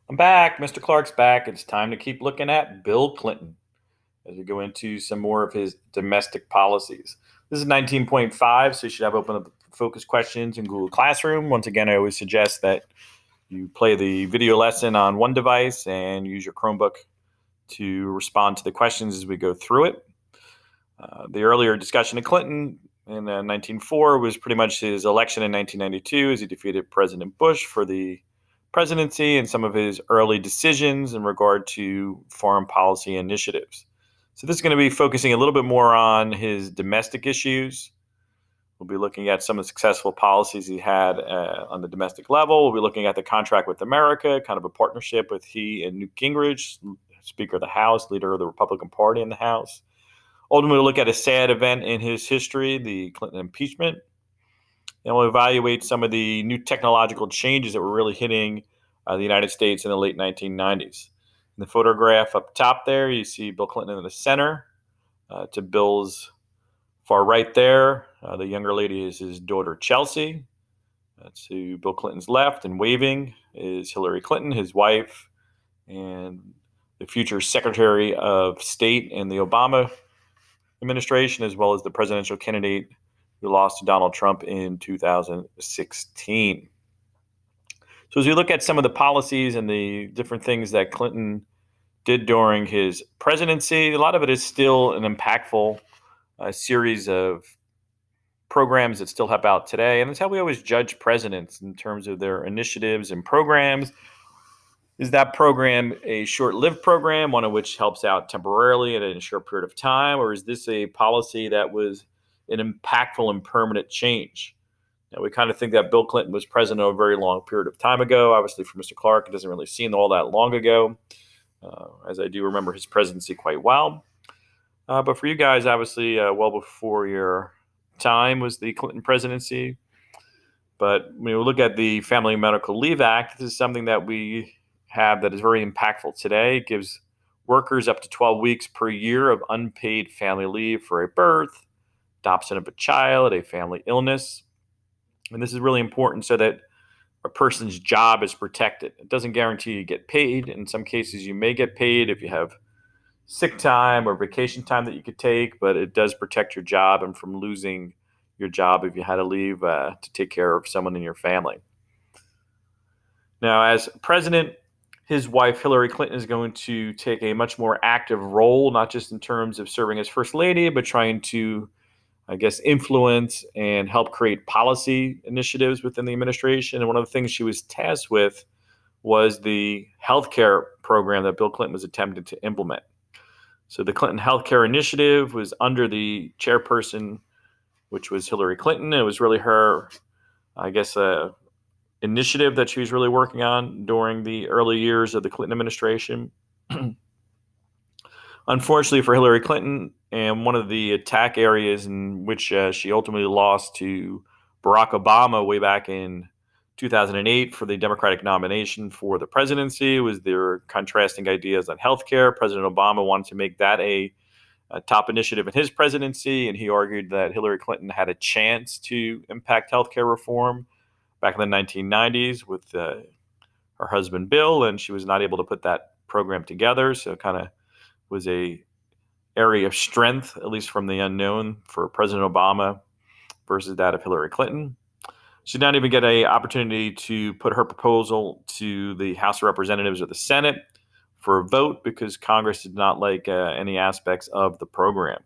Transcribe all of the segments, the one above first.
I'm back. Mr. Clark's back. It's time to keep looking at Bill Clinton as we go into some more of his domestic policies. This is 19.5, so you should have open up focus questions in Google Classroom. Once again, I always suggest that you play the video lesson on one device and use your Chromebook to respond to the questions as we go through it. The earlier discussion of Clinton in 1904 was pretty much his election in 1992 as he defeated President Bush for the presidency and some of his early decisions in regard to foreign policy initiatives. So this is going to be focusing a little bit more on his domestic issues. We'll be looking at some of the successful policies he had on the domestic level. We'll be looking at the contract with America, kind of a partnership with he and Newt Gingrich, Speaker of the House, leader of the Republican Party in the House. Ultimately, we'll look at a sad event in his history, the Clinton impeachment. And we'll evaluate some of the new technological changes that were really hitting the United States in the late 1990s. In the photograph up top there, you see Bill Clinton in the center. To Bill's far right there, the younger lady is his daughter, Chelsea. To Bill Clinton's left and waving is Hillary Clinton, his wife, and the future Secretary of State in the Obama administration, as well as the presidential candidate who lost to Donald Trump in 2016. So as we look at some of the policies and the different things that Clinton did during his presidency, a lot of it is still an impactful series of programs that still help out today. And that's how we always judge presidents in terms of their initiatives and programs. Is that program a short-lived program, one of which helps out temporarily in a short period of time, or is this a policy that was an impactful and permanent change? Now, we kind of think that Bill Clinton was president over a very long period of time ago. Obviously, for Mr. Clarke, it doesn't really seem all that long ago, as I do remember his presidency quite well. But for you guys, obviously, well before your time was the Clinton presidency. But when we look at the Family Medical Leave Act, this is something that we have that is very impactful today. It gives workers up to 12 weeks per year of unpaid family leave for a birth, adoption of a child, a family illness. And this is really important so that a person's job is protected. It doesn't guarantee you get paid. In some cases, you may get paid if you have sick time or vacation time that you could take, but it does protect your job and from losing your job if you had to leave to take care of someone in your family. Now, as president, his wife, Hillary Clinton, is going to take a much more active role, not just in terms of serving as first lady, but trying to, I guess, influence and help create policy initiatives within the administration. And one of the things she was tasked with was the healthcare program that Bill Clinton was attempting to implement. So the Clinton Healthcare Initiative was under the chairperson, which was Hillary Clinton. It was really her, I guess, initiative that she was really working on during the early years of the Clinton administration. Unfortunately for Hillary Clinton, and one of the attack areas in which she ultimately lost to Barack Obama way back in 2008 for the Democratic nomination for the presidency, was their contrasting ideas on healthcare. President Obama wanted to make that a top initiative in his presidency, and he argued that Hillary Clinton had a chance to impact healthcare reform back in the 1990s with her husband Bill, and she was not able to put that program together. So it kind of was a area of strength, at least from the unknown, for President Obama versus that of Hillary Clinton. She did not even get an opportunity to put her proposal to the House of Representatives or the Senate for a vote because Congress did not like any aspects of the program.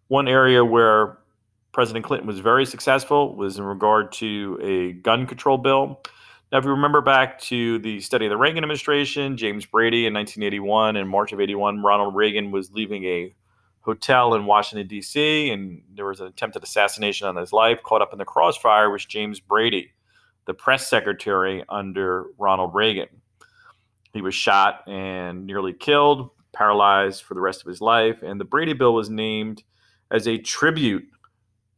One area where President Clinton was very successful was in regard to a gun control bill. Now, if you remember back to the study of the Reagan administration, James Brady in 1981, in March of 81, Ronald Reagan was leaving a hotel in Washington, D.C., and there was an attempted assassination on his life. Caught up in the crossfire was James Brady, the press secretary under Ronald Reagan. He was shot and nearly killed, paralyzed for the rest of his life, and the Brady bill was named as a tribute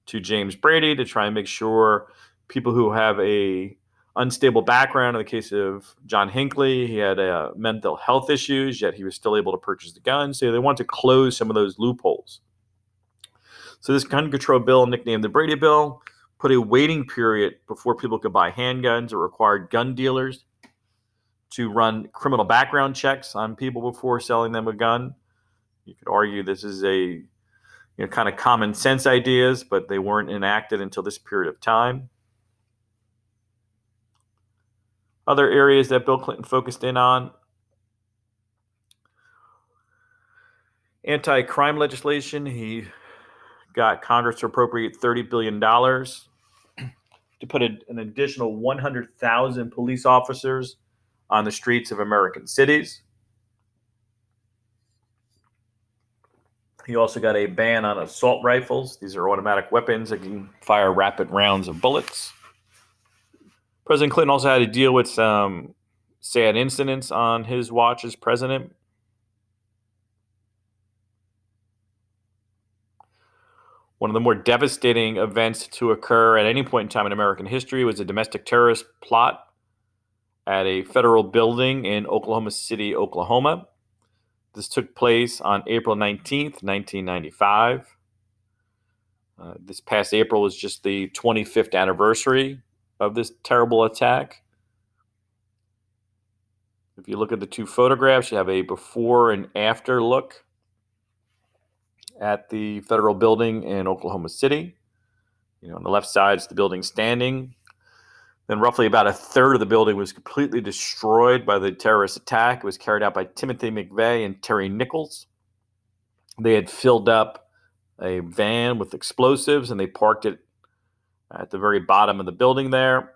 to James Brady to try and make sure people who have a unstable background. In the case of John Hinckley, he had mental health issues, yet he was still able to purchase the gun. So they want to close some of those loopholes. So this gun control bill, nicknamed the Brady Bill, put a waiting period before people could buy handguns, or required gun dealers to run criminal background checks on people before selling them a gun. You could argue this is a kind of common sense ideas, but they weren't enacted until this period of time. Other areas that Bill Clinton focused in on: anti-crime legislation. He got Congress to appropriate $30 billion to put an additional 100,000 police officers on the streets of American cities. He also got a ban on assault rifles. These are automatic weapons that can fire rapid rounds of bullets. President Clinton also had to deal with some sad incidents on his watch as president. One of the more devastating events to occur at any point in time in American history was a domestic terrorist plot at a federal building in Oklahoma City, Oklahoma. This took place on April 19th, 1995. This past April was just the 25th anniversary of this terrible attack. If you look at the two photographs, you have a before and after look at the federal building in Oklahoma City. On the left side is the building standing. Then roughly about a third of the building was completely destroyed by the terrorist attack. It was carried out by Timothy McVeigh and Terry Nichols. They had filled up a van with explosives, and they parked it at the very bottom of the building there.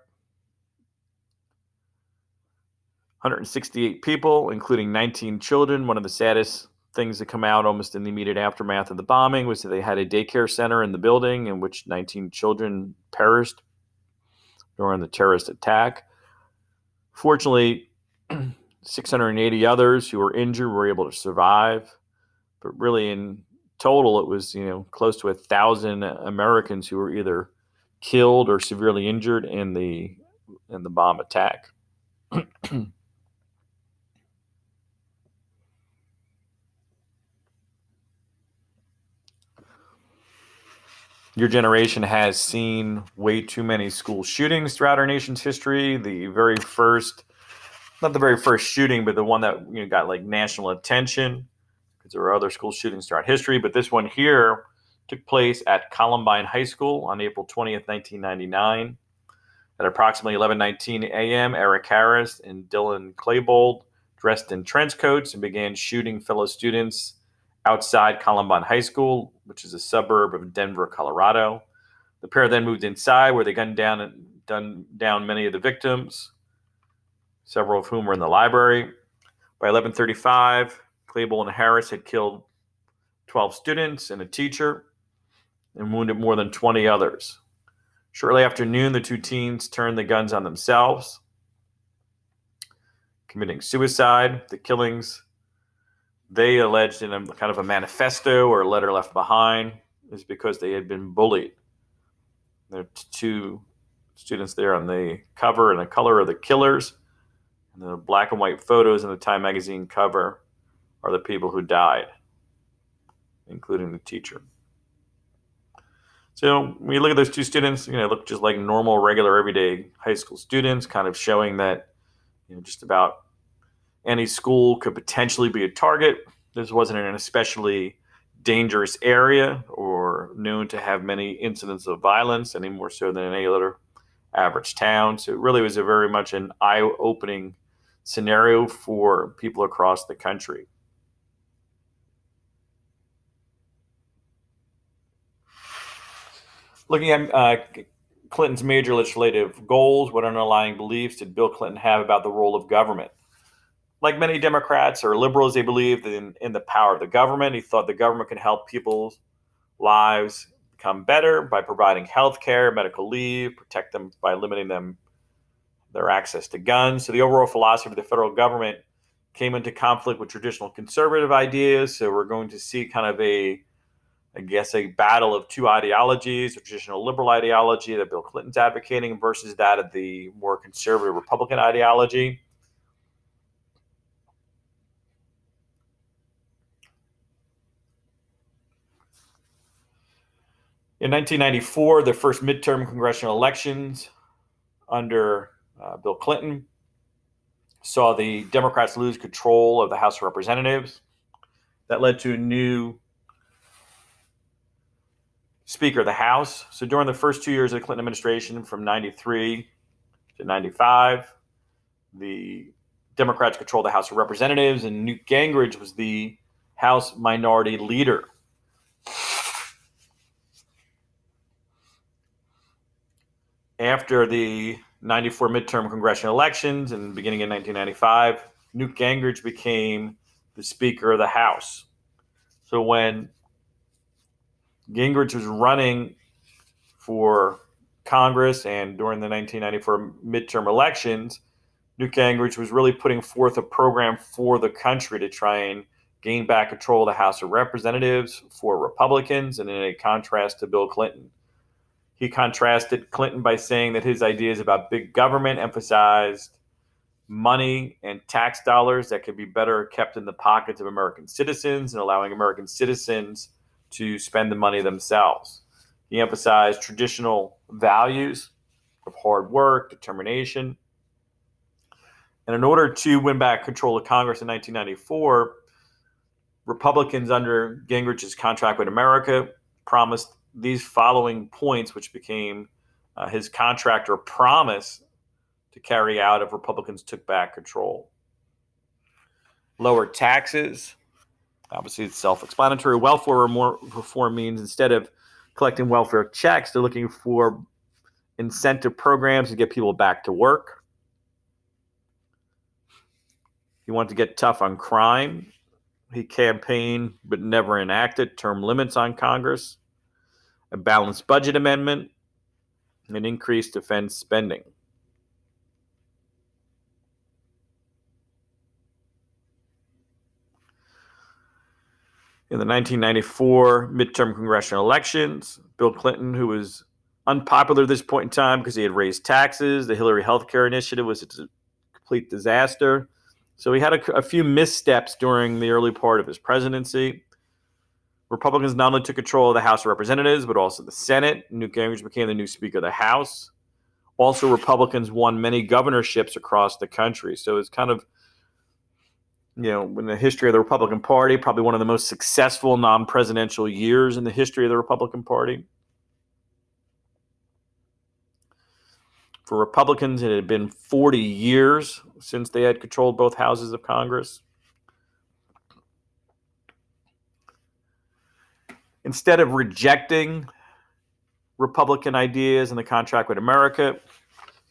168 people, including 19 children. One of the saddest things that come out almost in the immediate aftermath of the bombing was that they had a daycare center in the building in which 19 children perished during the terrorist attack. Fortunately, 680 others who were injured were able to survive. But really, in total, it was close to 1,000 Americans who were either killed or severely injured in the bomb attack. Your generation has seen way too many school shootings throughout our nation's history. The very first, not the very first shooting, but the one that got like national attention, because there were other school shootings throughout history. But this one here took place at Columbine High School on April 20th, 1999. At approximately 11:19 a.m., Eric Harris and Dylan Klebold dressed in trench coats and began shooting fellow students outside Columbine High School, which is a suburb of Denver, Colorado. The pair then moved inside, where they gunned down many of the victims, several of whom were in the library. By 11:35, Klebold and Harris had killed 12 students and a teacher and wounded more than 20 others. Shortly after noon, the two teens turned the guns on themselves, committing suicide. The killings, they alleged in a kind of a manifesto or a letter left behind, is because they had been bullied. There are two students there on the cover, and the color of the killers, and the black and white photos in the Time magazine cover are the people who died, including the teacher. So when you look at those two students, they look just like normal, regular, everyday high school students, kind of showing that just about any school could potentially be a target. This wasn't an especially dangerous area or known to have many incidents of violence, any more so than any other average town. So it really was a very much an eye-opening scenario for people across the country. Looking at Clinton's major legislative goals, what underlying beliefs did Bill Clinton have about the role of government? Like many Democrats or liberals, they believed in the power of the government. He thought the government could help people's lives become better by providing health care, medical leave, protect them by limiting their access to guns. So the overall philosophy of the federal government came into conflict with traditional conservative ideas. So we're going to see kind of a battle of two ideologies: a traditional liberal ideology that Bill Clinton's advocating versus that of the more conservative Republican ideology. In 1994, the first midterm congressional elections under Bill Clinton saw the Democrats lose control of the House of Representatives. That led to a new Speaker of the House. So during the first 2 years of the Clinton administration, from 93 to 95, the Democrats controlled the House of Representatives, and Newt Gingrich was the House Minority Leader. After the 94 midterm congressional elections and beginning in 1995, Newt Gingrich became the Speaker of the House. So when Gingrich was running for Congress and during the 1994 midterm elections, Newt Gingrich was really putting forth a program for the country to try and gain back control of the House of Representatives for Republicans, and in a contrast to Bill Clinton. He contrasted Clinton by saying that his ideas about big government emphasized money and tax dollars that could be better kept in the pockets of American citizens and allowing American citizens to spend the money themselves. He emphasized traditional values of hard work, determination. And in order to win back control of Congress in 1994, Republicans under Gingrich's contract with America promised these following points, which became his contract or promise to carry out if Republicans took back control. Lower taxes. Obviously, it's self-explanatory. Welfare reform means instead of collecting welfare checks, they're looking for incentive programs to get people back to work. He wanted to get tough on crime. He campaigned but never enacted term limits on Congress, a balanced budget amendment, and increased defense spending. In the 1994 midterm congressional elections, Bill Clinton, who was unpopular at this point in time because he had raised taxes, the Hillary Healthcare Initiative was a complete disaster. So he had a few missteps during the early part of his presidency. Republicans not only took control of the House of Representatives, but also the Senate. Newt Gingrich became the new Speaker of the House. Also, Republicans won many governorships across the country. So it's kind of, in the history of the Republican Party, probably one of the most successful non-presidential years in the history of the Republican Party. For Republicans, it had been 40 years since they had controlled both houses of Congress. Instead of rejecting Republican ideas and the contract with America,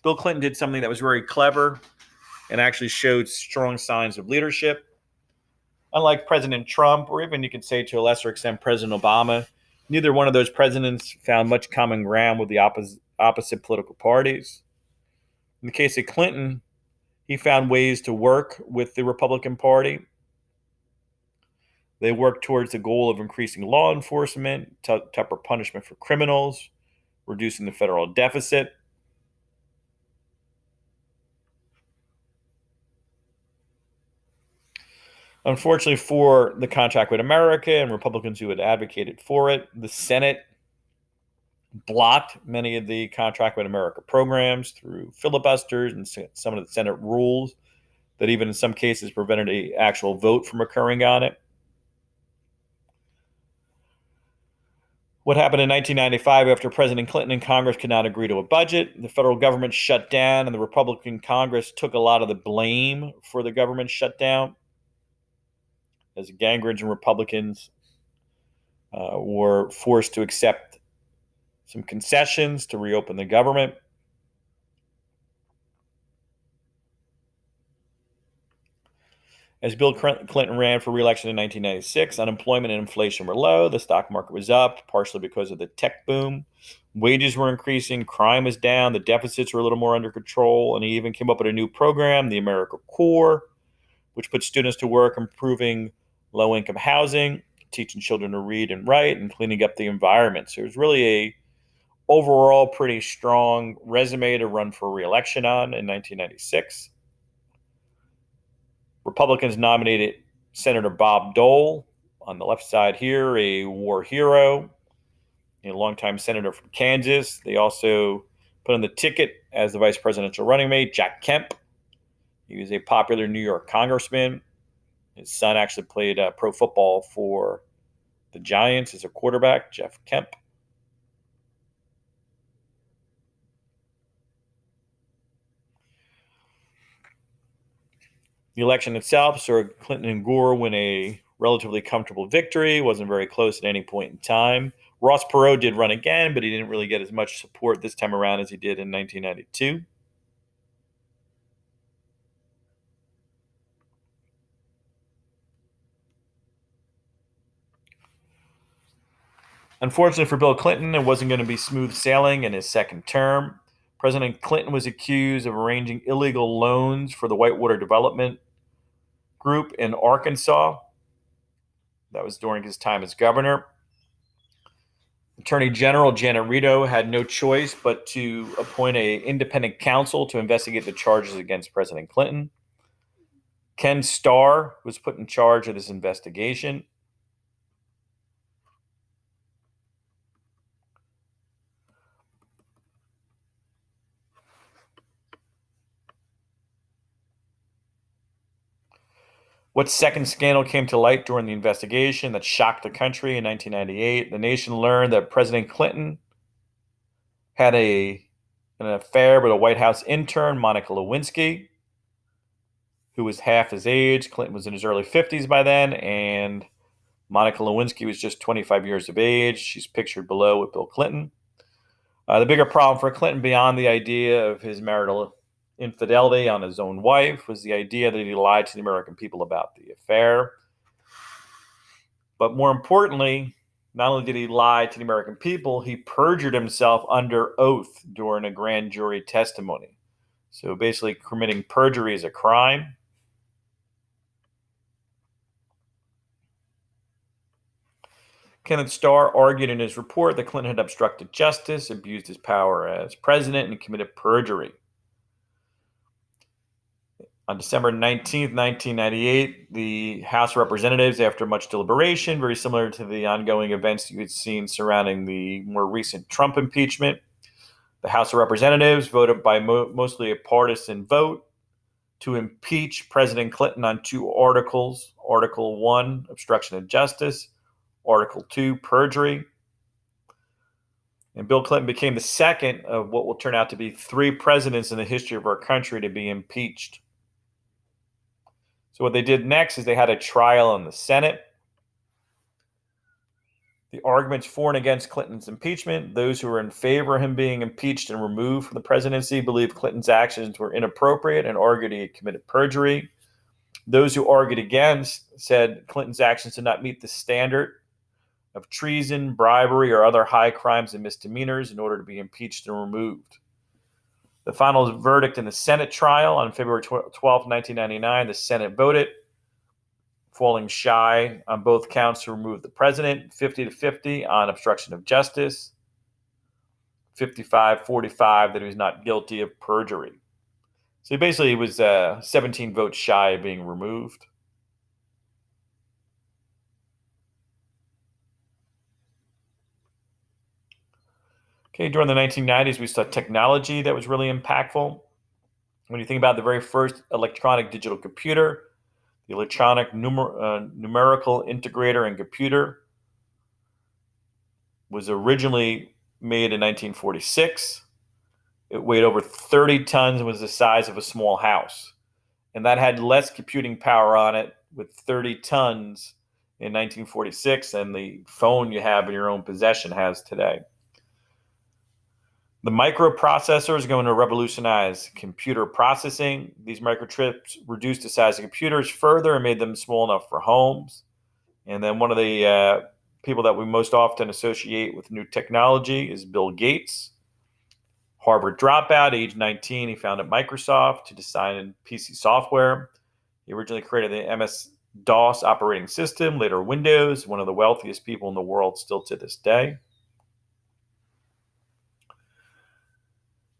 Bill Clinton did something that was very clever and actually showed strong signs of leadership. Unlike President Trump, or even you could say to a lesser extent President Obama, neither one of those presidents found much common ground with the opposite political parties. In the case of Clinton, he found ways to work with the Republican Party. They worked towards the goal of increasing law enforcement, tougher punishment for criminals, reducing the federal deficit. Unfortunately for the contract with America and Republicans who had advocated for it, the Senate blocked many of the contract with America programs through filibusters and some of the Senate rules that even in some cases prevented an actual vote from occurring on it. What happened in 1995 after President Clinton and Congress could not agree to a budget? The federal government shut down, and the Republican Congress took a lot of the blame for the government shutdown, as Gingrich and Republicans were forced to accept some concessions to reopen the government. As Bill Clinton ran for re-election in 1996, unemployment and inflation were low. The stock market was up, partially because of the tech boom. Wages were increasing. Crime was down. The deficits were a little more under control. And he even came up with a new program, the AmeriCorps, which put students to work improving low-income housing, teaching children to read and write, and cleaning up the environment. So it was really a overall pretty strong resume to run for re-election on in 1996. Republicans nominated Senator Bob Dole, on the left side here, a war hero. a longtime senator from Kansas. They also put on the ticket as the vice presidential running mate, Jack Kemp. He was a popular New York congressman. His son actually played pro football for the Giants as a quarterback, Jeff Kemp. The election itself saw Clinton and Gore win a relatively comfortable victory. Wasn't very close at any point in time. Ross Perot did run again, but he didn't really get as much support this time around as he did in 1992. Unfortunately for Bill Clinton, it wasn't going to be smooth sailing in his second term. President Clinton was accused of arranging illegal loans for the Whitewater Development Group in Arkansas. That was during his time as governor. Attorney General Janet Rito had no choice but to appoint an independent counsel to investigate the charges against President Clinton. Ken Starr was put in charge of this investigation. What second scandal came to light during the investigation that shocked the country in 1998? The nation learned that President Clinton had an affair with a White House intern, Monica Lewinsky, who was half his age. Clinton was in his early 50s by then, and Monica Lewinsky was just 25 years of age. She's pictured below with Bill Clinton. The bigger problem for Clinton, beyond the idea of his marital infidelity on his own wife, was the idea that he lied to the American people about the affair. But more importantly, not only did he lie to the American people, he perjured himself under oath during a grand jury testimony. So basically, committing perjury is a crime. Kenneth Starr argued in his report that Clinton had obstructed justice, abused his power as president, and committed perjury. On December 19th, 1998, the House of Representatives, after much deliberation, very similar to the ongoing events you had seen surrounding the more recent Trump impeachment, the House of Representatives voted by mostly a partisan vote to impeach President Clinton on two articles. Article 1, obstruction of justice. Article 2, perjury. And Bill Clinton became the second of what will turn out to be 3 presidents in the history of our country to be impeached. So what they did next is they had a trial in the Senate. The arguments for and against Clinton's impeachment: those who were in favor of him being impeached and removed from the presidency believed Clinton's actions were inappropriate and argued he had committed perjury. Those who argued against said Clinton's actions did not meet the standard of treason, bribery, or other high crimes and misdemeanors in order to be impeached and removed. The final verdict in the Senate trial on February 12, 1999, the Senate voted, falling shy on both counts to remove the president, 50-50 on obstruction of justice, 55-45 that he was not guilty of perjury. So basically, he was 17 votes shy of being removed. Okay, during the 1990s, we saw technology that was really impactful. When you think about the very first electronic digital computer, the electronic numerical integrator and computer was originally made in 1946. It weighed over 30 tons and was the size of a small house. And that had less computing power on it with 30 tons in 1946 than the phone you have in your own possession has today. The microprocessor is going to revolutionize computer processing. These microchips reduced the size of computers further and made them small enough for homes. And then one of the people that we most often associate with new technology is Bill Gates. Harvard dropout, age 19, he founded Microsoft to design PC software. He originally created the MS-DOS operating system, later Windows, one of the wealthiest people in the world still to this day.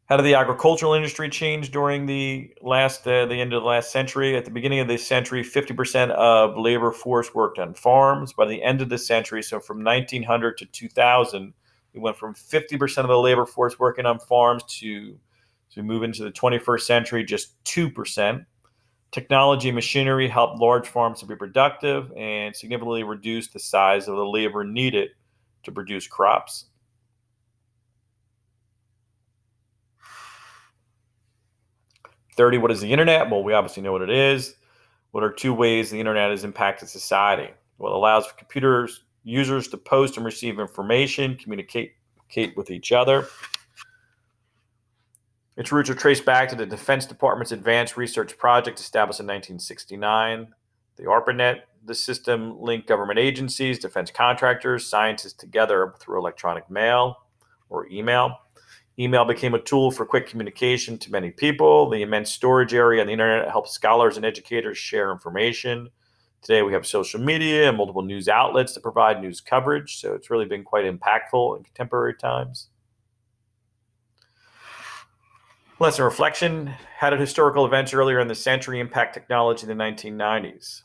How did the agricultural industry change during the end of the last century? At the beginning of this century, 50% of labor force worked on farms. By the end of the century, so from 1900 to 2000, We went from 50% of the labor force working on farms to we move into the 21st century, just 2%. Technology and machinery helped large farms to be productive and significantly reduce the size of the labor needed to produce crops. 30, what is the internet? Well, we obviously know what it is. What are two ways the internet has impacted society? Well, it allows for computers users to post and receive information, communicate with each other. Its roots are traced back to the Defense Department's Advanced Research Project established in 1969. The ARPANET, the system linked government agencies, defense contractors, scientists together through electronic mail or email. Email became a tool for quick communication to many people. The immense storage area on the internet helps scholars and educators share information. Today we have social media and multiple news outlets that provide news coverage, so it's really been quite impactful in contemporary times. Lesson reflection. How did historical events earlier in the century impact technology in the 1990s?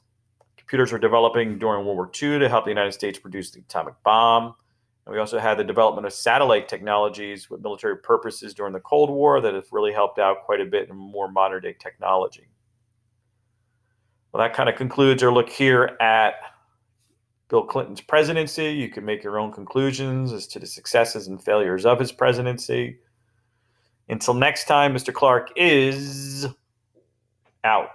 Computers were developing during World War II to help the United States produce the atomic bomb. And we also had the development of satellite technologies with military purposes during the Cold War that have really helped out quite a bit in more modern day technology. Well, that kind of concludes our look here at Bill Clinton's presidency. You can make your own conclusions as to the successes and failures of his presidency. Until next time, Mr. Clarke is out.